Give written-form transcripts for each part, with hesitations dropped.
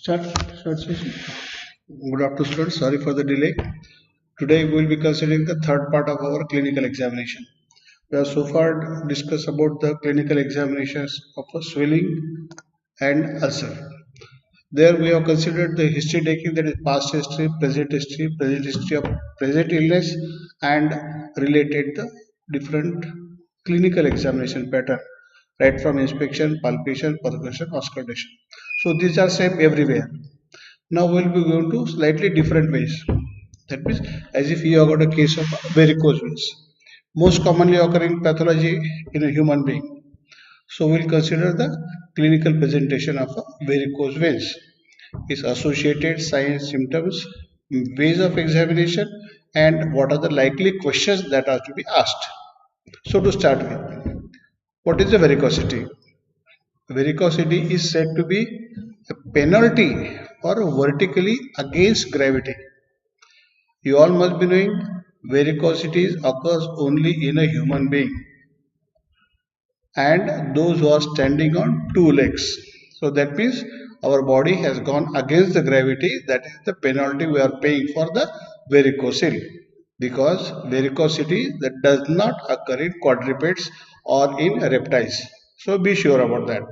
Start, start session. Good afternoon, students. Sorry for the delay. Today we will be considering the third part of our clinical examination. We have so far discussed about the clinical examinations of a swelling and ulcer. There we have considered the history taking, that is past history, present history of present illness, and related the different clinical examination pattern, right from inspection, palpation, percussion, auscultation. So these are same everywhere. Now we'll be going to slightly different ways. That means as if you have got a case of varicose veins, most commonly occurring pathology in a human being. So we'll consider the clinical presentation of a varicose veins, its associated signs, symptoms, ways of examination, and what are the likely questions that are to be asked. So to start with, what is the varicosity? Varicosity is said to be a penalty or vertically against gravity. You all must be knowing varicosities occurs only in a human being and those who are standing on two legs. So that means our body has gone against the gravity. That is the penalty we are paying for the varicocele, because varicosity that does not occur in quadrupeds or in reptiles. So be sure about that.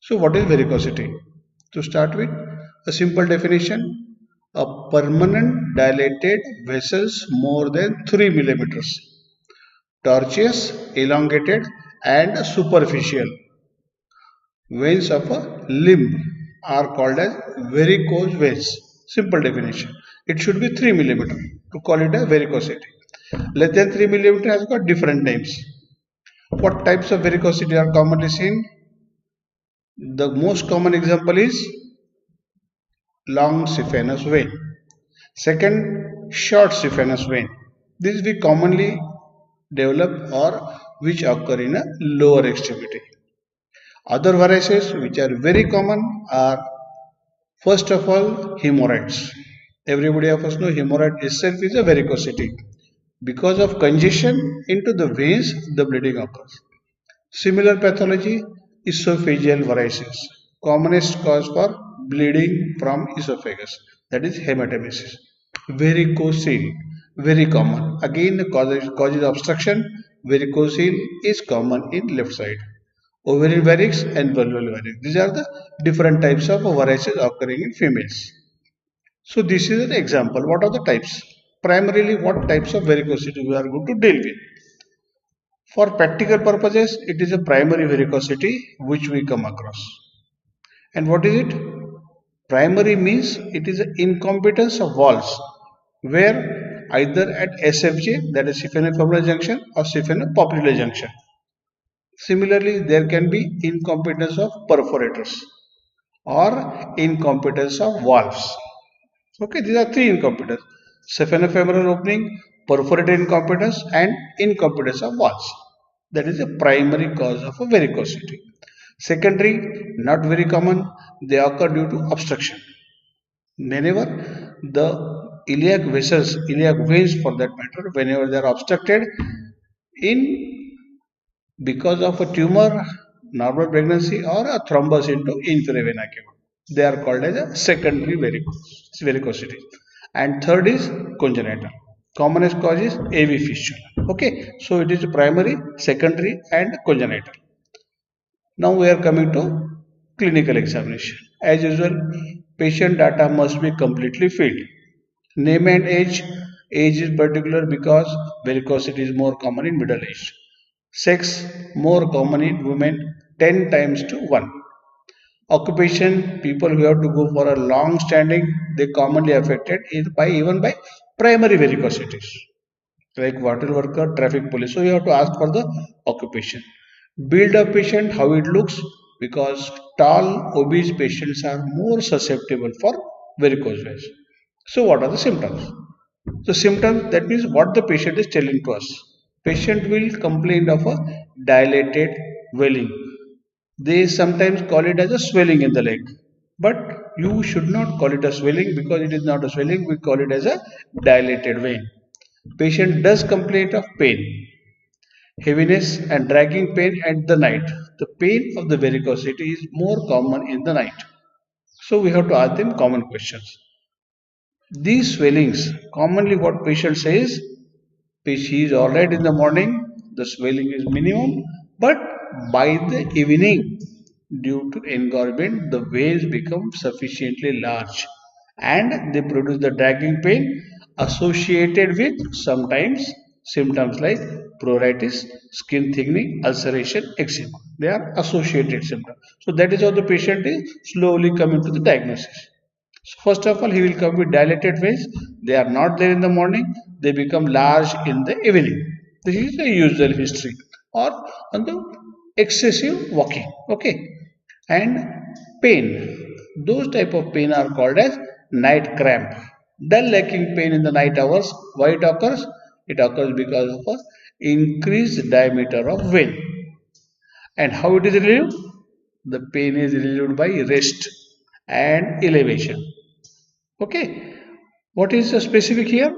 So what is varicosity? To start with, a simple definition: a permanent dilated vessels more than 3 millimeters, tortuous, elongated, and superficial. Veins of a limb are called as varicose veins. Simple definition. It should be 3 millimeter to call it a varicosity. Less than 3 millimeter has got different names. What types of varicosity are commonly seen? The most common example is long saphenous vein. Second, short saphenous vein. This we commonly develop or which occur in a lower extremity. Other varices which are very common are, first of all, hemorrhoids. Everybody of us know hemorrhoid itself is a varicosity. Because of congestion into the veins, the bleeding occurs. Similar pathology, esophageal varices. Commonest cause for bleeding from esophagus, that is hematemesis. Varicocele, very common. Again, the causes obstruction. Varicocele is common in left side. Ovarian varix and vulval varix. These are the different types of varices occurring in females. So this is an example. What are the types? Primarily, what types of varicosity we are going to deal with. For practical purposes, it is a primary varicosity which we come across. And what is it? Primary means it is an incompetence of valves where either at SFJ, that is saphenofemoral junction, or saphenopapillary junction. Similarly, there can be incompetence of perforators or incompetence of valves. Okay, these are three incompetence: saphenofemoral opening, perforator incompetence, and incompetence of valves. That is a primary cause of a varicosity. Secondary, not very common, they occur due to obstruction. Whenever the iliac vessels, iliac veins for that matter, whenever they are obstructed in because of a tumor, normal pregnancy, or a thrombus into inferior vena cava, they are called as a secondary varicosity. And third is congenital. Commonest cause is AV fistula. Okay, so it is primary, secondary, and congenital. Now we are coming to clinical examination. As usual, patient data must be completely filled. Name and age. Age is particular because varicosity is more common in middle age. Sex more common in women 10 times to 1. Occupation, people who have to go for a long standing, they commonly affected even by primary varicosities like water worker, traffic police. So you have to ask for the occupation. Build of patient, how it looks, because tall, obese patients are more susceptible for varicose veins. So what are the symptoms? The symptoms, that means what the patient is telling to us. Patient will complain of a dilated welling. They sometimes call it as a swelling in the leg. But you should not call it a swelling because it is not a swelling. We call it as a dilated vein. Patient does complain of pain, heaviness and dragging pain at the night. The pain of the varicosity is more common in the night. So we have to ask them common questions. These swellings, commonly what patient says, she is alright in the morning, the swelling is minimum, but by the evening, due to engorgement, the veins become sufficiently large and they produce the dragging pain associated with sometimes symptoms like pruritus, skin thickening, ulceration, eczema. They are associated symptoms. So that is how the patient is slowly coming to the diagnosis. So first of all, he will come with dilated veins. They are not there in the morning. They become large in the evening. This is the usual history. Or on the excessive walking. Okay. And pain. Those type of pain are called as night cramp. Dull lacking pain in the night hours. Why it occurs? It occurs because of a increased diameter of vein. And how it is relieved? The pain is relieved by rest and elevation. Okay. What is the specific here?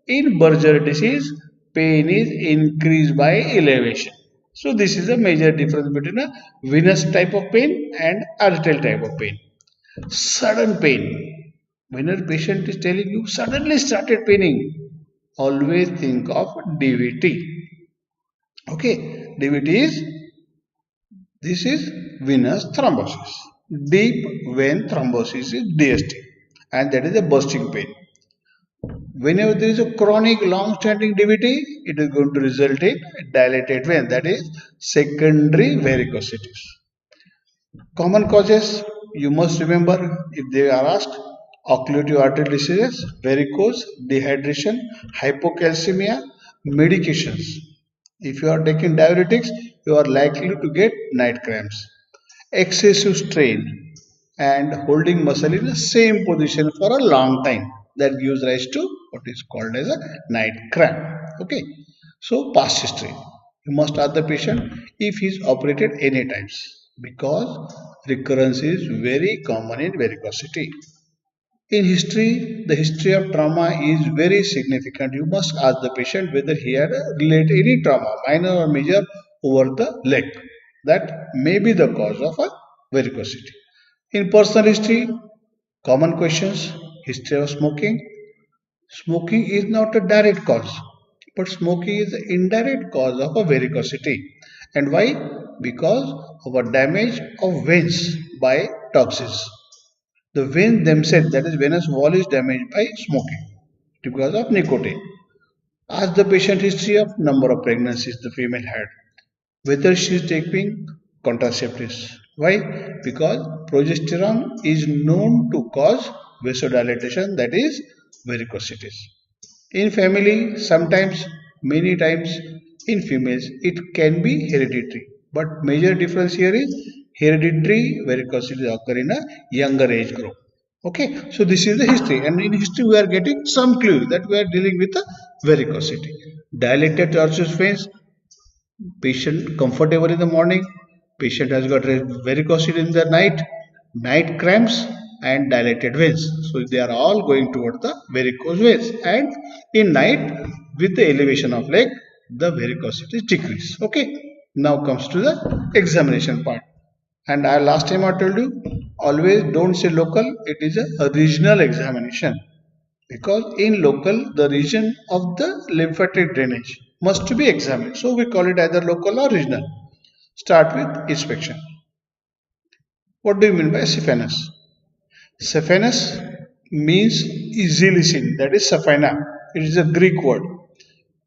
In Berger disease, pain is increased by elevation. So this is a major difference between a venous type of pain and arterial type of pain. Sudden pain. When a patient is telling you suddenly started paining, always think of DVT. Okay, DVT is, this is venous thrombosis. Deep vein thrombosis is DST, and that is a bursting pain. Whenever there is a chronic long-standing DVT, it is going to result in dilated vein, that is secondary varicosities. Common causes, you must remember if they are asked: occlusive arterial diseases, varicose, dehydration, hypocalcemia, medications. If you are taking diuretics, you are likely to get night cramps. Excessive strain and holding muscle in the same position for a long time, that gives rise to what is called as a night cramp. Okay. So past history. You must ask the patient if he is operated any times, because recurrence is very common in varicosity. In history, the history of trauma is very significant. You must ask the patient whether he had related any trauma, minor or major, over the leg. That may be the cause of a varicosity. In personal history, common questions: history of smoking. Smoking is not a direct cause, but smoking is the indirect cause of a varicosity. And why? Because of a damage of veins by toxins. The veins themselves, that is venous wall, is damaged by smoking because of nicotine. Ask the patient history of number of pregnancies the female had, whether she is taking contraceptives. Why? Because progesterone is known to cause vasodilatation, that is varicosities. In family, sometimes, many times in females, it can be hereditary. But major difference here is hereditary varicosities occur in a younger age group. Okay, so this is the history, and in history we are getting some clues that we are dealing with a varicosity. Dilated tortuous veins, patient comfortable in the morning, patient has got varicosity in the night, night cramps and dilated veins. So they are all going toward the varicose veins, and in night with the elevation of leg, the varicosity decrease. Okay, now comes to the examination part. And last time I told you, always don't say local, it is a regional examination, because in local the region of the lymphatic drainage must be examined. So we call it either local or regional. Start with inspection. What do you mean by saphenous? Saphenous means easily seen, that is saphina. It is a Greek word.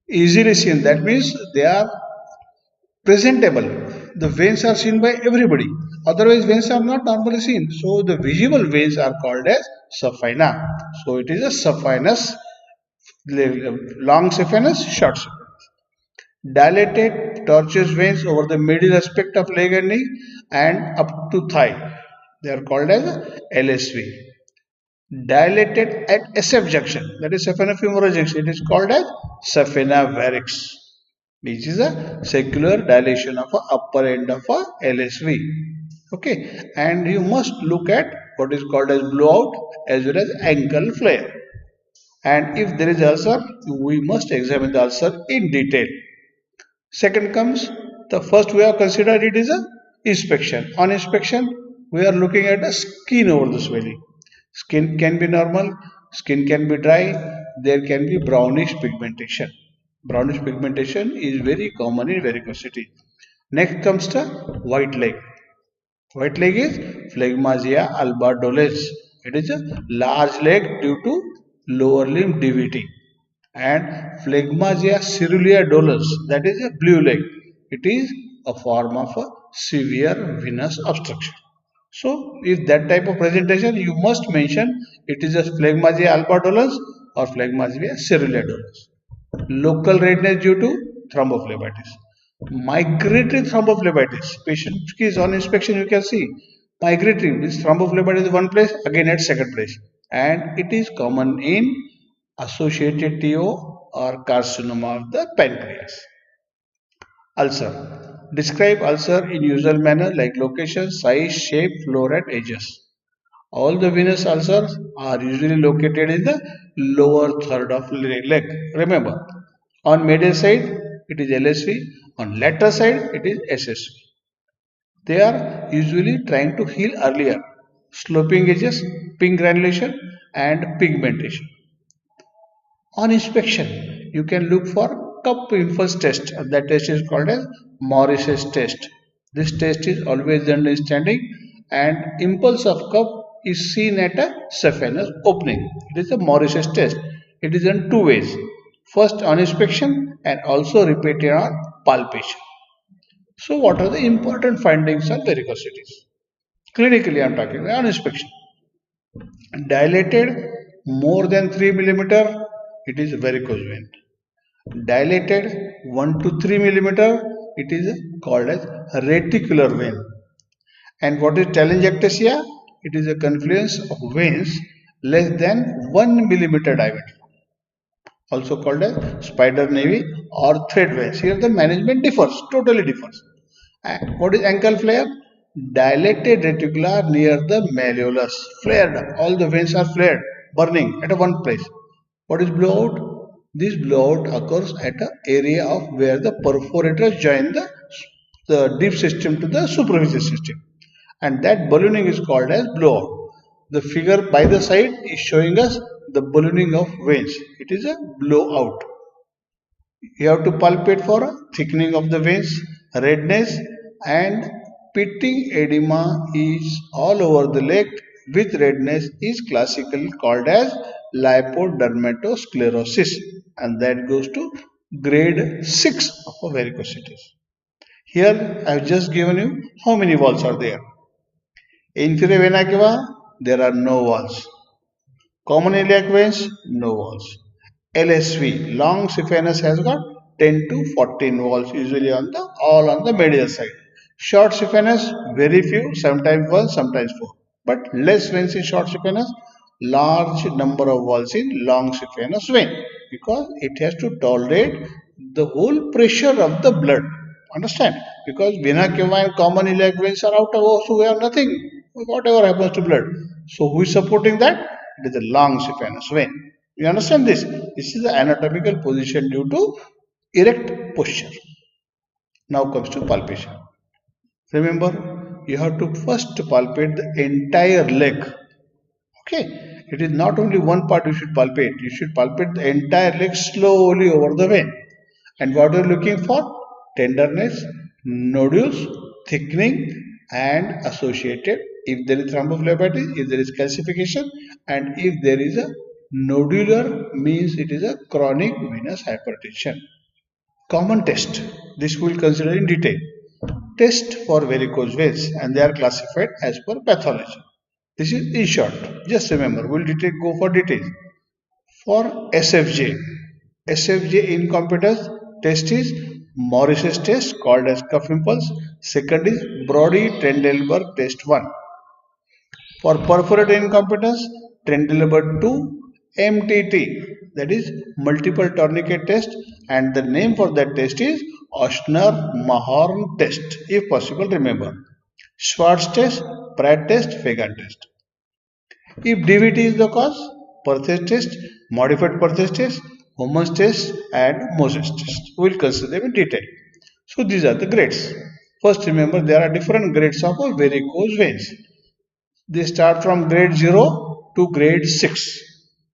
Easily seen, that means they are presentable. The veins are seen by everybody. Otherwise, veins are not normally seen. So the visible veins are called as saphina. So it is a saphenous, long saphenous, short saphenous. Dilated tortuous veins over the middle aspect of leg and knee and up to thigh. They are called as LSV. Dilated at SF junction, that is saphenofemoral junction, it is called as saphena varix, which is a secular dilation of the upper end of a LSV. Okay, and you must look at what is called as blowout as well as ankle flare. And if there is ulcer, we must examine the ulcer in detail. Second comes, the first we have considered, it is a inspection. On inspection, we are looking at the skin over the swelling. Skin can be normal, skin can be dry, there can be brownish pigmentation. Brownish pigmentation is very common in varicosity. Next comes the white leg. White leg is Phlegmasia alba dolens. It is a large leg due to lower limb DVT. And Phlegmasia caerulea dolens, that is a blue leg. It is a form of a severe venous obstruction. So, if that type of presentation, you must mention it is a Phlegmasia alba dolens or Phlegmasia caerulea dolens. Local redness due to thrombophlebitis. Migratory thrombophlebitis. Patient is on inspection, you can see. Migratory means thrombophlebitis is one place, again at second place. And it is common in associated TO or carcinoma of the pancreas. Ulcer. Describe ulcer in usual manner like location, size, shape, floor and edges. All the venous ulcers are usually located in the lower third of leg. Remember, on medial side it is LSV, on lateral side it is SSV. They are usually trying to heal earlier. Sloping edges, pink granulation and pigmentation. On inspection, you can look for cup impulse test. That test is called as Morris's test. This test is always done in standing and impulse of cup is seen at a saphenous opening. It is a Morris's test. It is done two ways. First on inspection and also repeated on palpation. So what are the important findings on varicosities? Clinically I am talking about on inspection. Dilated more than 3 millimeter, it is varicose vein. Dilated 1 to 3 millimeter, it is called as reticular vein. And what is telangiectasia? It is a confluence of veins less than 1 millimeter diameter, also called as spider nevi or thread veins. Here the management differs, totally differs. And what is ankle flare? Dilated reticular near the malleolus, flared. All the veins are flared, burning at one place. What is blowout? This blowout occurs at an area of where the perforators join the deep system to the superficial system, and that ballooning is called as blowout. The figure by the side is showing us the ballooning of veins. It is a blowout. You have to palpate for a thickening of the veins, redness, and pitting edema is all over the leg with redness is classically called as lipodermatosclerosis, and that goes to grade 6 of varicosities. Here I have just given you how many walls are there. Inferior vena cava, there are no walls. Common iliac veins, no walls. LSV, long saphenous, has got 10 to 14 walls, usually all on the medial side. Short saphenous, very few, sometimes 1, sometimes 4. But less veins in short saphenous, large number of walls in long saphenous vein, because it has to tolerate the whole pressure of the blood. Understand? Because vena cava and common iliac veins are out of, so we have nothing, whatever happens to blood. So who is supporting that? It is the long saphenous vein. You understand this? This is the anatomical position due to erect posture. Now comes to palpation. Remember, you have to first palpate the entire leg. Okay, it is not only one part you should palpate. You should palpate the entire leg slowly over the vein. And what are you looking for? Tenderness, nodules, thickening, and associated. If there is thrombophlebitis, if there is calcification, and if there is a nodular, means it is a chronic venous hypertension. Common test. This we will consider in detail. Test for varicose veins, and they are classified as per pathology. This is in short. Just remember, we will go for details. For SFJ, SFJ incompetence test is Morris's test, called as cuff impulse. Second is Brody-Trendelenburg test 1. For perforator incompetence, Trendelenburg 2, MTT, that is multiple tourniquet test, and the name for that test is Ochsner-Mahorn test, if possible remember. Schwartz test, Pratt test, Fagan test. If DVT is the cause, Perthes test, modified Perthes test, Homan's test and Moses test. We will consider them in detail. So these are the grades. First remember, there are different grades of varicose veins. They start from grade 0 to grade 6.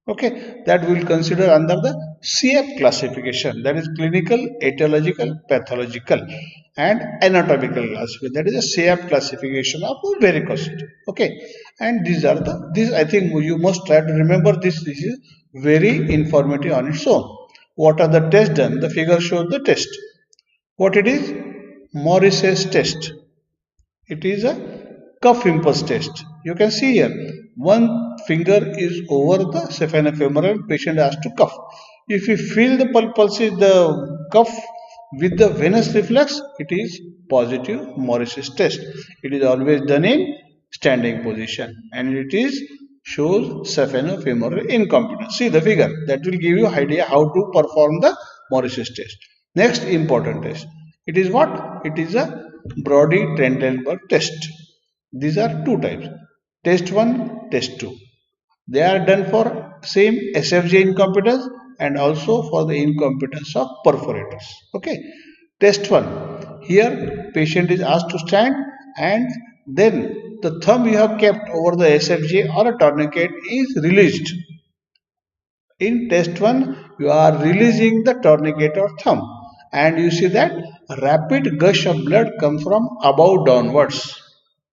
Okay, that we will consider under the CF classification, that is clinical, etiological, pathological and anatomical classification. That is a CF classification of varicocele. Okay, and these I think you must try to remember this. This is very informative on its own. What are the tests done? The figure shows the test. What it is? Morris's test. It is a cuff impulse test. You can see here, one finger is over the saphenofemoral, patient has to cuff. If you feel the pulse is the cuff with the venous reflex, it is positive Morris's test. It is always done in standing position and it is shows saphenofemoral incompetence. See the figure, that will give you idea how to perform the Morris's test. Next important test. It is what? It is a Brody Trendelenburg test. These are two types. Test 1, test 2. They are done for same SFJ incompetence and also for the incompetence of perforators. Okay. Test 1. Here patient is asked to stand and then the thumb you have kept over the SFJ or a tourniquet is released. In test 1, you are releasing the tourniquet or thumb and you see that a rapid gush of blood comes from above downwards.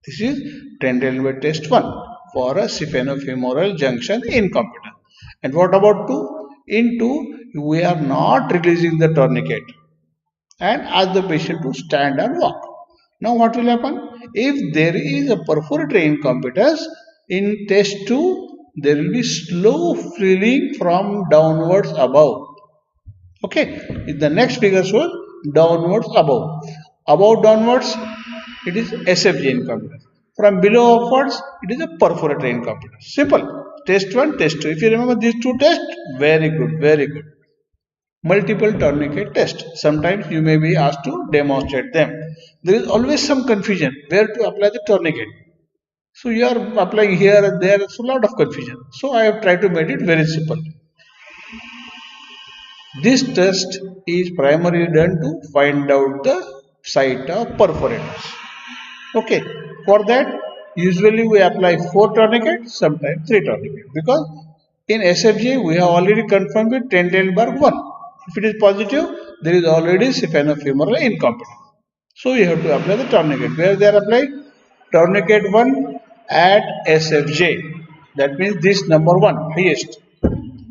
This is Trendelenburg test 1 for a saphenofemoral junction incompetence. And what about 2? In 2, we are not releasing the tourniquet and ask the patient to stand and walk. Now what will happen? If there is a perforatory incompetence, in test 2, there will be slow feeling from downwards above. Okay, the next figure shows downwards above. Above downwards, it is SFJ incompetence. From below upwards, it is a perforatory incompetence. Simple. Test 1, test 2. If you remember these two tests, very good, very good. Multiple tourniquet test. Sometimes you may be asked to demonstrate them. There is always some confusion where to apply the tourniquet. So you are applying here and there, so a lot of confusion. So I have tried to make it very simple. This test is primarily done to find out the site of perforators. Okay, for that usually we apply 4 tourniquets, sometimes 3 tourniquets, because in SFJ we have already confirmed with Trendelenburg 1. If it is positive, there is already saphenofemoral incompetence. So you have to apply the tourniquet. Where they are applied? Tourniquet 1 at SFJ. That means this number 1, highest.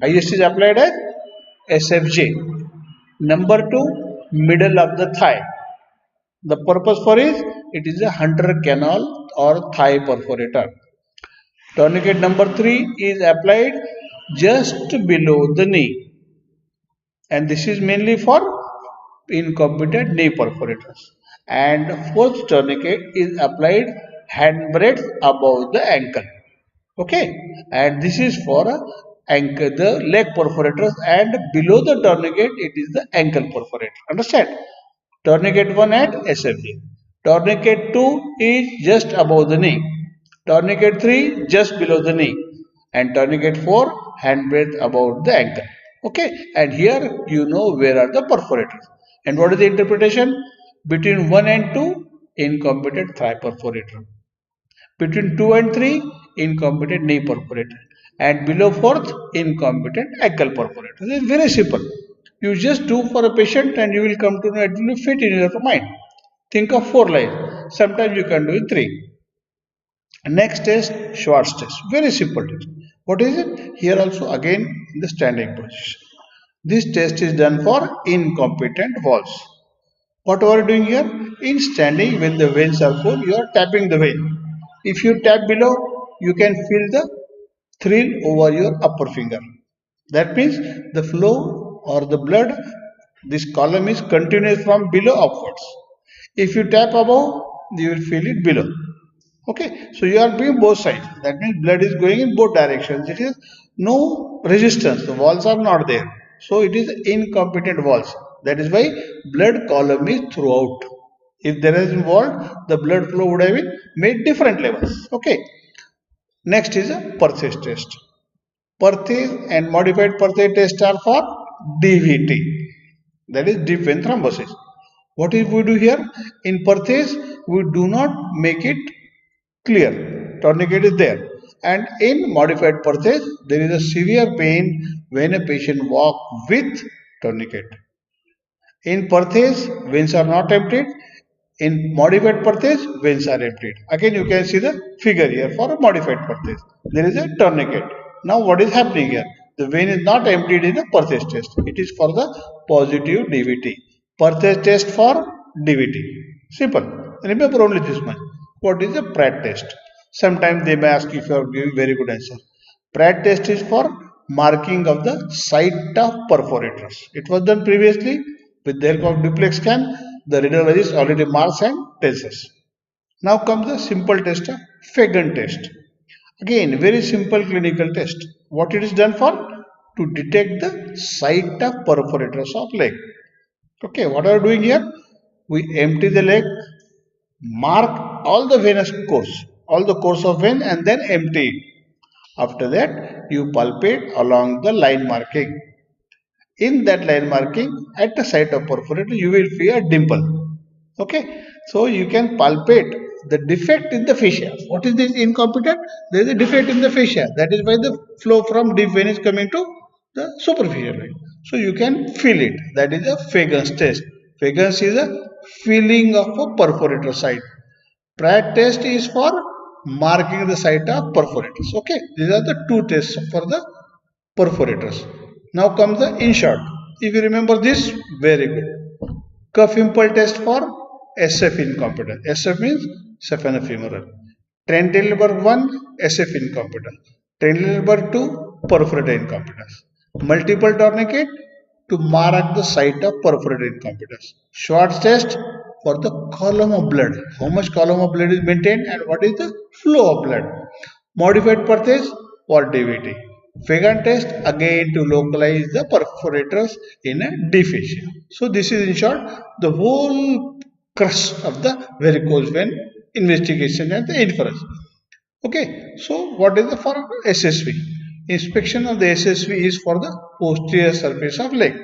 Highest is applied at SFJ. Number 2, middle of the thigh. The purpose for it is a Hunter canal or thigh perforator. Tourniquet number 3 is applied just below the knee. And this is mainly for incompetent knee perforators. And 4th tourniquet is applied handbreadth above the ankle. Okay, and this is for the leg perforators, and below the tourniquet it is the ankle perforator. Understand? Tourniquet 1 at SFJ. Tourniquet 2 is just above the knee. Tourniquet 3 just below the knee. And tourniquet 4 handbreadth above the ankle. Okay, and here you know where are the perforators. And what is the interpretation? Between 1 and 2, incompetent thigh perforator. Between 2 and 3, incompetent knee perforator. And below 4th, incompetent ankle perforator. This is very simple. You just do for a patient and you will come to know it will fit in your mind. Think of 4 lines. Sometimes you can do it 3. Next test, Schwartz test. Very simple test. What is it? Here also again in the standing position. This test is done for incompetent valves. What are you doing here? In standing, when the veins are full, you are tapping the vein. If you tap below, you can feel the thrill over your upper finger. That means the flow or the blood, this column is continuous from below upwards. If you tap above, you will feel it below. Okay, so you are doing both sides. That means blood is going in both directions. It is no resistance. The walls are not there. So it is incompetent walls. That is why blood column is throughout. If there is involved, the blood flow would have been made different levels. Okay. Next is a Perthes test. Perthes and modified Perthes test are for DVT. That is deep vein thrombosis. What if we do here? In Perthes, we do not make it clear. tourniquet is there. And in modified Perthes, there is a severe pain when a patient walks with tourniquet. In Perthes, veins are not emptied. In modified Perthes, veins are emptied. Again, you can see the figure here for a modified Perthes. There is a tourniquet. Now, what is happening here? The vein is not emptied in a Perthes test. It is for the positive DVT. Perthes test for DVT. Simple. Remember only this much. What is a Pratt test? Sometimes they may ask if you are giving very good answer. Pratt test is for marking of the site of perforators. It was done previously with the help of duplex scan. The radiologist already marks and tells us. Now comes the simple test of Fagan test. Again, very simple clinical test. What it is done for? To detect the site of perforators of leg. Okay, what are we doing here? We empty the leg, mark all the venous course, all the course of vein, and then empty it. After that, you palpate along the line marking. In that line marking, at the site of perforator, you will see a dimple. Okay, so you can palpate the defect in the fascia. What is this incompetent? There is a defect in the fascia. That is why the flow from deep vein is coming to the superficial vein. So you can feel it. That is a Fagan's test. Fagan's is a feeling of a perforator site. Pratt test is for marking the site of perforators. Okay, these are the two tests for the perforators. Now comes the in short. If you remember this, very good. Cuff impulse test for SF incompetence. SF means saphenofemoral. Trentile number 1, SF incompetence. Trentile number 2, perforator incompetence. Multiple tourniquet to mark the site of perforator incompetence. Schwartz test for the column of blood. How much column of blood is maintained and what is the flow of blood. Modified Perthes for DVT. Fagan test again to localize the perforators in a deep fascia. So this is in short the whole crux of the varicose vein investigation and the inference. Okay, so what is the for SSV? Inspection of the SSV is for the posterior surface of leg.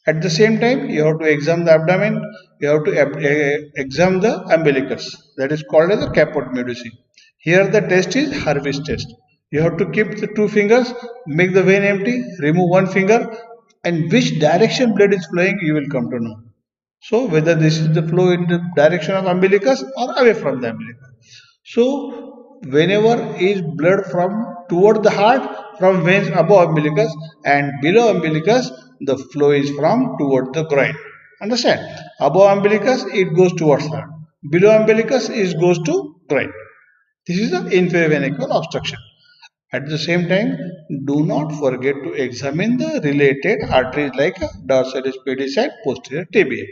At the same time, you have to examine the abdomen, you have to examine the umbilicus. That is called as a caput medusae. Here the test is Harvey's test. You have to keep the two fingers, make the vein empty, remove one finger, and which direction blood is flowing, you will come to know. So whether this is the flow in the direction of umbilicus or away from the umbilicus. So whenever is blood from toward the heart, from veins above umbilicus, and below umbilicus, the flow is from toward the groin. Understand? Above umbilicus, it goes towards heart. Below umbilicus, it goes to groin. This is the inferior vena cava obstruction. At the same time, do not forget to examine the related arteries like dorsalis pedis and posterior tibia.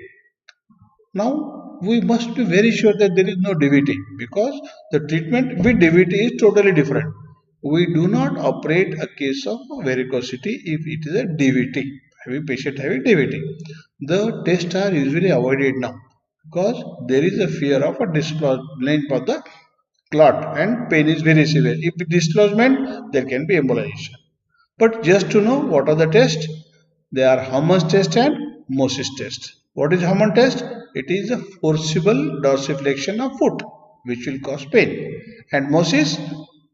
Now, we must be very sure that there is no DVT because the treatment with DVT is totally different. We do not operate a case of varicosity if it is a DVT. Having patient having DVT. The tests are usually avoided now because there is a fear of a dislodgement of the clot and pain is very severe. If dislodgement, there can be embolization. But just to know what are the tests, they are Hammond's test and Moses test. What is Hammond test? It is a forcible dorsiflexion of foot which will cause pain. And Moses,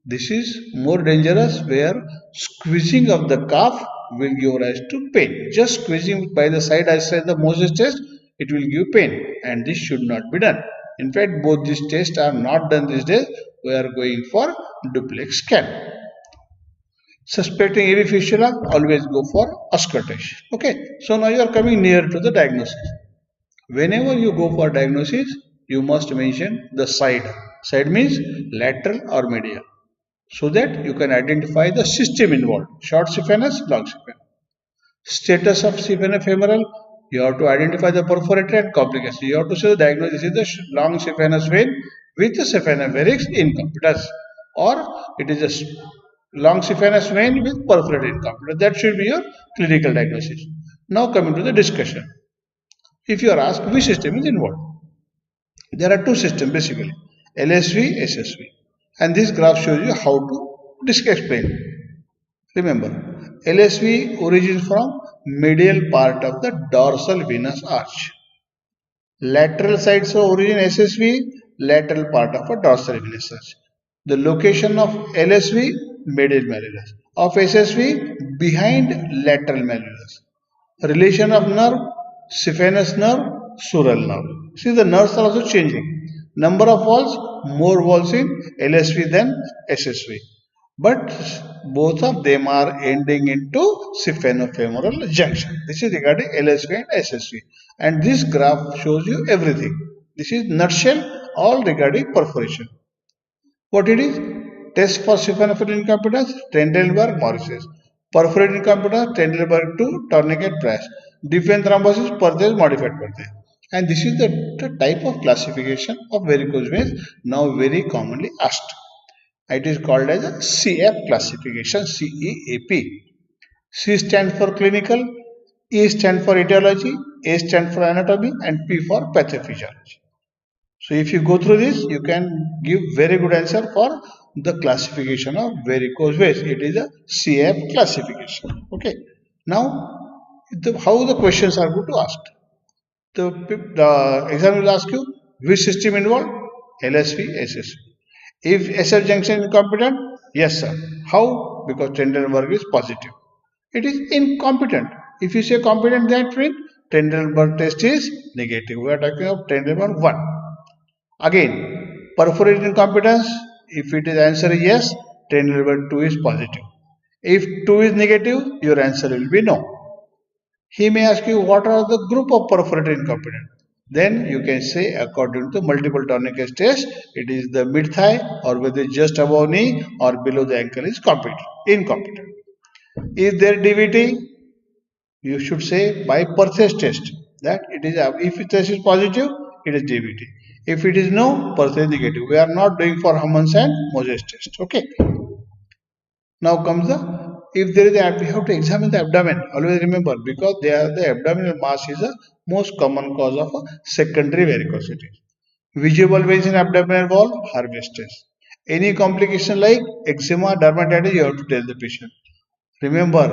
this is more dangerous where squeezing of the calf will give rise to pain. Just squeezing by the side as said the Moses test, it will give pain and this should not be done. In fact, both these tests are not done these days. We are going for duplex scan. Suspecting AV fistula, always go for auscultation. Okay, so now you are coming near to the diagnosis. Whenever you go for diagnosis, you must mention the side. Side means lateral or medial, so that you can identify the system involved. Short saphenous, long saphenous. Status of saphenofemoral, you have to identify the perforator and complications. You have to say the diagnosis is the long saphenous vein with the saphenovarix incompetence, or it is a long saphenous vein with perforator incompetence. That should be your clinical diagnosis. Now coming to the discussion. If you are asked which system is involved, there are two systems basically, LSV, SSV, and this graph shows you how to explain. Remember, LSV originates from medial part of the dorsal venous arch. Lateral sides of origin SSV, lateral part of a dorsal venous arch. The location of LSV, medial malleolus. Of SSV, behind lateral malleolus. Relation of nerve, saphenous nerve, sural nerve. See, the nerves are also changing. Number of valves, more valves in LSV than SSV. But both of them are ending into saphenofemoral junction. This is regarding LSV and SSV. And this graph shows you everything. This is nutshell, all regarding perforation. What it is? Test for saphenophyll incompetence, Trendelenburg, Morris. Perforated incompetence, Trendelenburg 2, tourniquet press. Deep thrombosis, Perthes modified Perthes. And this is the type of classification of varicose veins now very commonly asked. It is called as a CF classification, CEAP. C stands for clinical, E stands for etiology, A stands for anatomy, and P for pathophysiology. So if you go through this, you can give very good answer for the classification of varicose veins. It is a CF classification. Okay. Now, how the questions are going to ask? The exam will ask you which system involved? LSV, SSV. If SF junction is incompetent, yes sir. How? Because Trendelenburg is positive. It is incompetent. If you say competent, that means Trendelenburg test is negative. We are talking of Trendelenburg 1. Again, perforated incompetence, if it is answer is yes, Trendelenburg 2 is positive. If 2 is negative, your answer will be no. He may ask you what are the group of perforated incompetence. Then you can say according to multiple tourniquet test, it is the mid thigh or whether just above knee or below the ankle is incompetent. Is there DVT? You should say by Perthes test that it is, if the test is positive, it is DVT. If it is no, Perthes negative. We are not doing for Hammons and Moses test. Okay. Now comes the, if there is a, we have to examine the abdomen. Always remember, because the abdominal mass is the most common cause of secondary varicosity. Visible veins in abdominal wall, Harvey's test. Any complication like eczema, dermatitis, you have to tell the patient. Remember,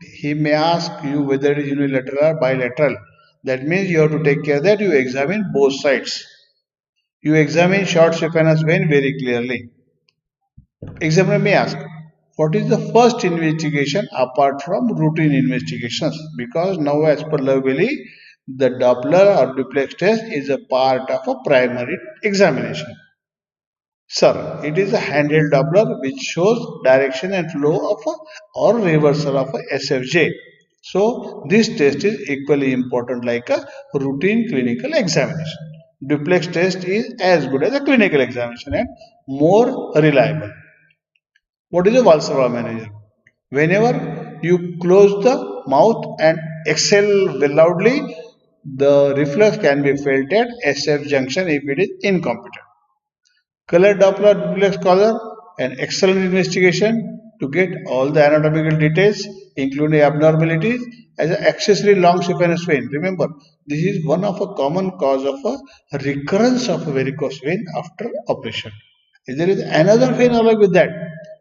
he may ask you whether it is unilateral or bilateral. That means you have to take care that you examine both sides. You examine short saphenous vein very clearly. Examiner may ask, what is the first investigation apart from routine investigations? Because now as per Lovely, the Doppler or duplex test is a part of a primary examination. Sir, it is a handheld Doppler which shows direction and flow of or reversal of a SFJ. So this test is equally important like a routine clinical examination. Duplex test is as good as a clinical examination and more reliable. What is a Valsalva manager? Whenever you close the mouth and exhale loudly, the reflex can be felt at SF junction if it is incompetent. Color Doppler duplex color, an excellent investigation to get all the anatomical details, including abnormalities, as an accessory long saphenous vein. Remember, this is one of a common cause of a recurrence of a varicose vein after operation. There is another vein along with that,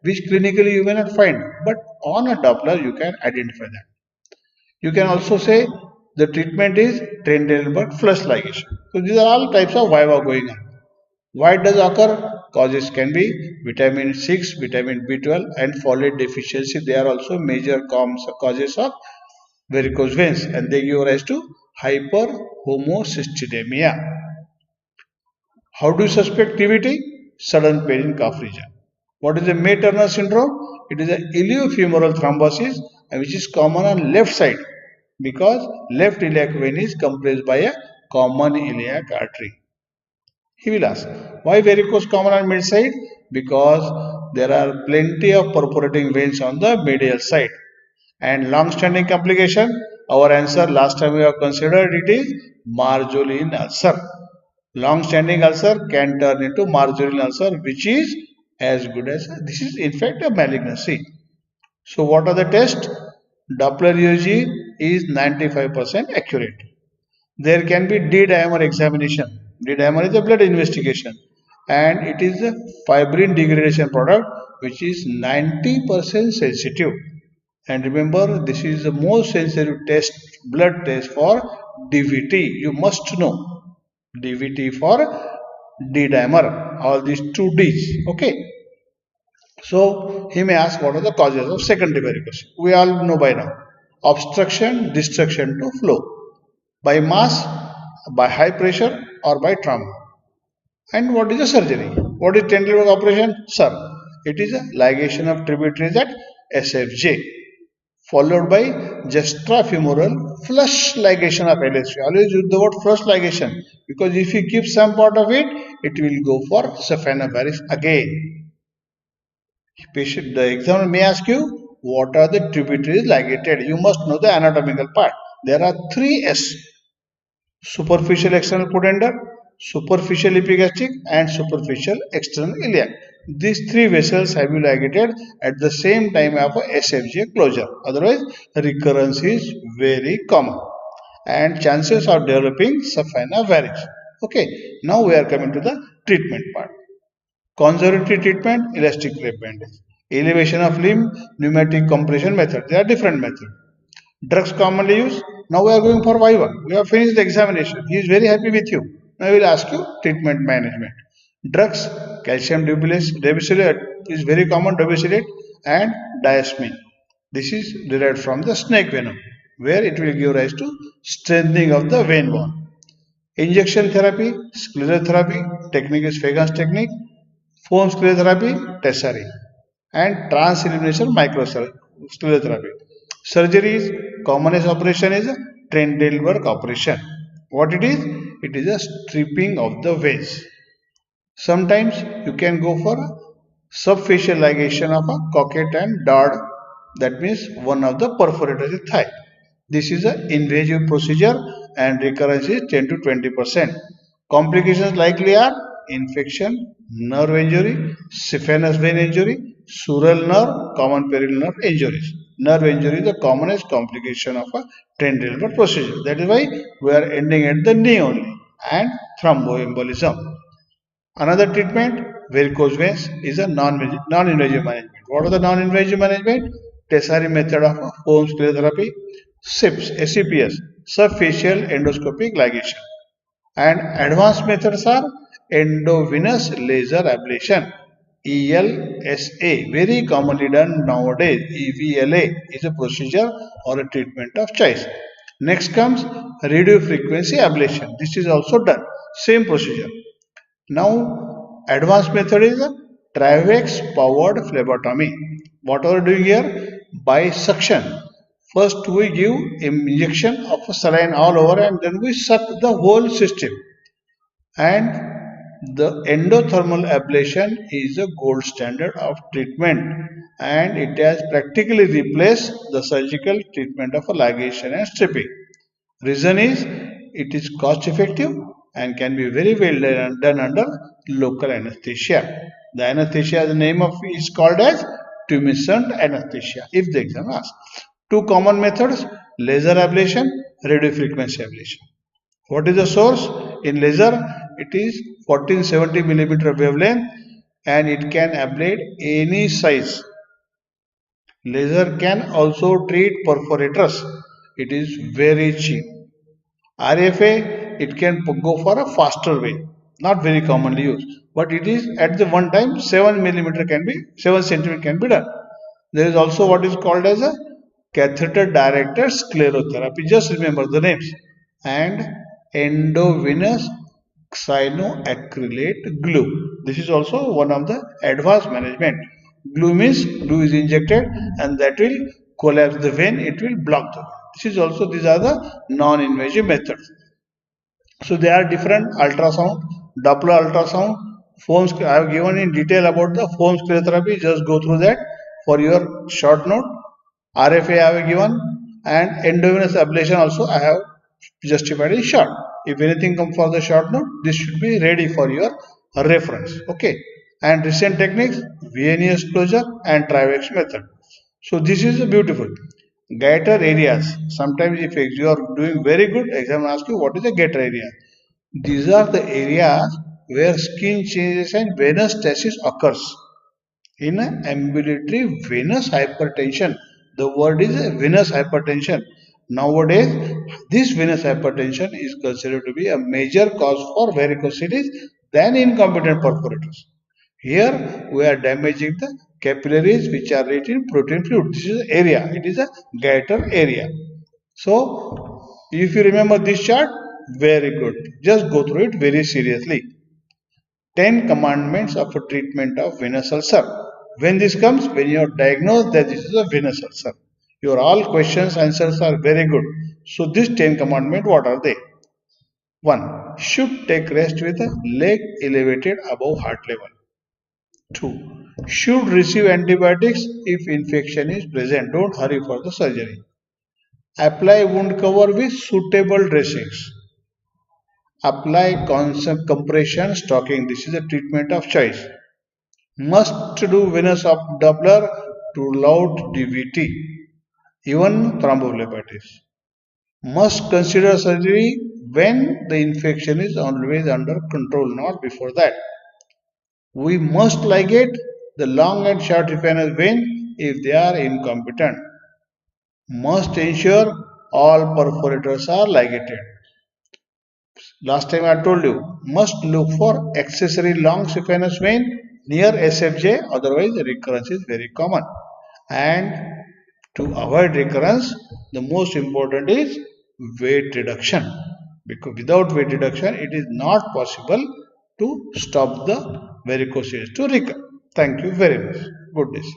which clinically you may not find, but on a Doppler you can identify that. You can also say the treatment is Trendelenburg flush ligation. So these are all types of viva going on. Why it does occur? Causes can be vitamin 6, vitamin B12 and folate deficiency. They are also major causes of varicose veins and they give rise to hyperhomocystidemia. How do you suspect TVT? Sudden pain in calf region. What is the May-Turner syndrome? It is an iliofemoral thrombosis which is common on left side because left iliac vein is compressed by a common iliac artery. He will ask, why varicose common on mid side? Because there are plenty of perforating veins on the medial side. And long-standing complication, our answer last time we have considered it is Marjolin ulcer. Long-standing ulcer can turn into Marjolin ulcer, which is as good as, this is in fact a malignancy. So what are the tests? Doppler EEG is 95% accurate. There can be D-dimer examination. D-dimer is a blood investigation and it is a fibrin degradation product which is 90% sensitive. And remember, this is the most sensitive test, blood test for DVT. You must know DVT for D-dimer, all these two Ds. Okay. So he may ask what are the causes of secondary varicose. We all know by now. Obstruction, destruction to flow. By mass, by high pressure or by trauma. And what is the surgery? What is tendon operation? Sir, it is a ligation of tributaries at SFJ followed by juxtafemoral flush ligation of LSV. Always use the word flush ligation because if you keep some part of it, it will go for saphenopharynx again. The examiner may ask you, what are the tributaries ligated? You must know the anatomical part. There are three S. Superficial external pudendal, superficial epigastric and superficial external iliac. These three vessels have been ligated at the same time of a SFJ closure. Otherwise, recurrence is very common and chances of developing saphenopharynx. Okay, now we are coming to the treatment part. Conservative treatment, elastic crepe bandage. Elevation of limb, pneumatic compression method. There are different methods. Drugs commonly used. Now we are going for Viva. We have finished the examination. He is very happy with you. Now I will ask you treatment management. Drugs, calcium dibisulate is very common, dibisulate and diasmin. This is derived from the snake venom, where it will give rise to strengthening of the vein bone. Injection therapy, sclerotherapy, technique is Fagan's technique, foam sclerotherapy, Tessari, and trans-elimination microsclerotherapy. Surgeries, commonest operation is Trendelenburg operation. What it is? It is a stripping of the veins. Sometimes you can go for subfacial ligation of a cocket and dart. That means one of the perforated thigh. This is an invasive procedure and recurrence is 10 to 20%. Complications likely are infection, nerve injury, saphenous vein injury, sural nerve, common perineal nerve injuries. Nerve injury is the commonest complication of a Trendelenburg procedure. That is why we are ending at the knee only and thromboembolism. Another treatment, varicose veins, is a non-invasive management. What are the non-invasive management? Tessari method of foam sclerotherapy, SIPS, SCPS, subfacial endoscopic ligation. And advanced methods are endovenous laser ablation, ELSA, very commonly done nowadays. EVLA is a procedure or a treatment of choice. Next comes radio frequency ablation. This is also done, same procedure. Now, advanced method is Trivex powered phlebotomy. What are we doing here? By suction. First, we give injection of a saline all over and then we suck the whole system. And the endothermal ablation is a gold standard of treatment and it has practically replaced the surgical treatment of a ligation and stripping. Reason is it is cost effective and can be very well done under local anesthesia. The anesthesia, the name of is called as tumescent anesthesia if the exam asks. Two common methods, laser ablation, radiofrequency ablation. What is the source? In laser, it is 1470 millimeter wavelength and it can ablate any size. Laser can also treat perforators. It is very cheap. RFA, it can go for a faster way, not very commonly used, but it is at the one time 7 centimeter can be done. There is also what is called as a catheter directed sclerotherapy. Just remember the names. And endovenous cyanoacrylate glue. This is also one of the advanced management. Glue means glue is injected and that will collapse the vein, it will block the vein. These are the non-invasive methods. So there are different ultrasound, Doppler ultrasound, foam. I have given in detail about the foam sclerotherapy. Just go through that for your short note. RFA I have given and endovenous ablation also I have justified in short. If anything comes for the short note, this should be ready for your reference. Okay. And recent techniques, venous closure and Trivex method. So this is beautiful. Gaiter areas. Sometimes if you are doing very good, exam asks you what is a gaiter area. These are the areas where skin changes and venous stasis occurs. In ambulatory venous hypertension, the word is venous hypertension. Nowadays, this venous hypertension is considered to be a major cause for varicosities than incompetent perforators. Here we are damaging the capillaries which are rich in protein fluid. This is area. It is a Gaiter area. So if you remember this chart, very good. Just go through it very seriously. 10 commandments of a treatment of venous ulcer. When this comes, when you are diagnosed that this is a venous ulcer, your all questions, answers are very good. So these 10 commandments, what are they? 1. Should take rest with a leg elevated above heart level. 2. Should receive antibiotics if infection is present. Don't hurry for the surgery. Apply wound cover with suitable dressings. Apply constant compression stocking. This is a treatment of choice. Must do venous Doppler to rule out DVT, even thrombophlebitis. Must consider surgery when the infection is always under control, not before that. We must ligate the long and short venous vein if they are incompetent. Must ensure all perforators are ligated. Last time I told you, must look for accessory long saphenous vein near SFJ, otherwise recurrence is very common. And to avoid recurrence, the most important is weight reduction. Because without weight reduction, it is not possible to stop the varicose veins to recur. Thank you very much. Good day.